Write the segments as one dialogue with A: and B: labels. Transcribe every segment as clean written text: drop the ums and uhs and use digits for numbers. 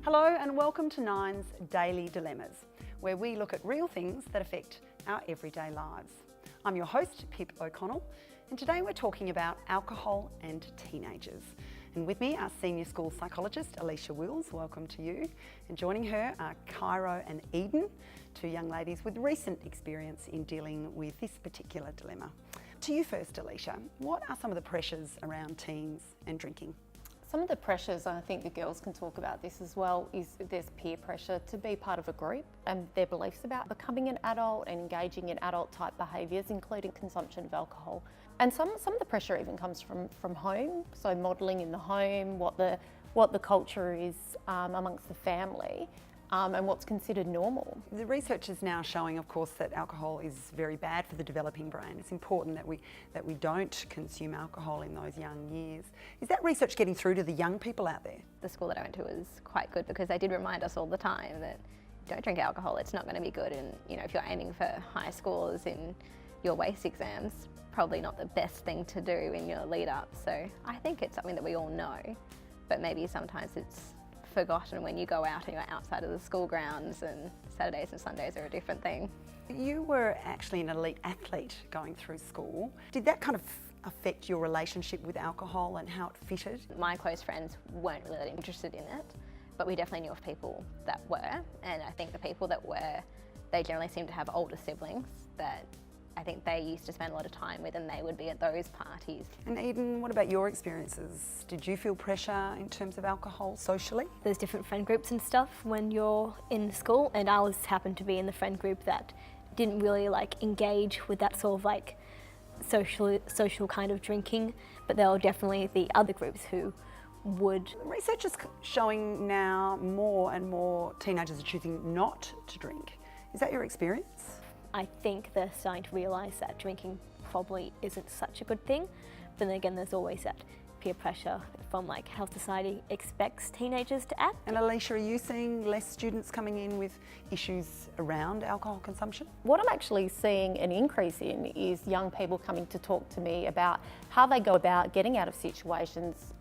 A: Hello and welcome to Nine's Daily Dilemmas, where we look at real things that affect our everyday lives. I'm your host, Pip O'Connell, and today we're talking about alcohol and teenagers. And with me, our senior school psychologist, Alicia Willis, welcome to you. And joining her are Cairo and Eden, two young ladies with recent experience in dealing with this particular dilemma. To you first, Alicia, what are some of the pressures around teens and drinking?
B: Some of the pressures, and I think the girls can talk about this as well, is there's peer pressure to be part of a group and their beliefs about becoming an adult and engaging in adult type behaviours, including consumption of alcohol. And some of the pressure even comes from home, so modelling in the home, what the culture is amongst the family. And what's considered normal.
A: The research is now showing, of course, that alcohol is very bad for the developing brain. It's important that we don't consume alcohol in those young years. Is that research getting through to the young people out there?
C: The school that I went to was quite good because they did remind us all the time that don't drink alcohol, it's not going to be good. And if you're aiming for high scores in your WACE exams, probably not the best thing to do in your lead up. So I think it's something that we all know, but maybe sometimes it's forgotten when you go out and you're outside of the school grounds, and Saturdays and Sundays are a different thing.
A: You were actually an elite athlete going through school. Did that kind of affect your relationship with alcohol and how it fitted?
C: My close friends weren't really interested in it, but we definitely knew of people that were, and I think the people that were, they generally seemed to have older siblings that I think they used to spend a lot of time with, and they would be at those parties.
A: And Eden, what about your experiences? Did you feel pressure in terms of alcohol socially?
D: There's different friend groups and stuff when you're in school, and I happened to be in the friend group that didn't really engage with that sort of social kind of drinking, but there were definitely the other groups who would.
A: Research is showing now more and more teenagers are choosing not to drink. Is that your experience?
D: I think they're starting to realise that drinking probably isn't such a good thing, but then again there's always that peer pressure from how society expects teenagers to act.
A: And Alicia, are you seeing less students coming in with issues around alcohol consumption?
B: What I'm actually seeing an increase in is young people coming to talk to me about how they go about getting out of situations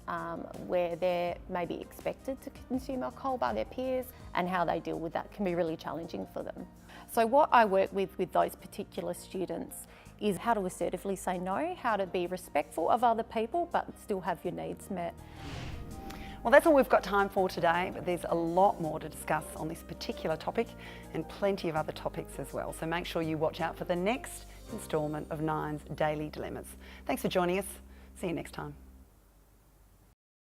B: where they're maybe expected to consume alcohol by their peers, and how they deal with that can be really challenging for them. So what I work with those particular students is how to assertively say no, how to be respectful of other people but still have your needs met.
A: Well, that's all we've got time for today, but there's a lot more to discuss on this particular topic and plenty of other topics as well. So make sure you watch out for the next instalment of Nine's Daily Dilemmas. Thanks for joining us. See you next time.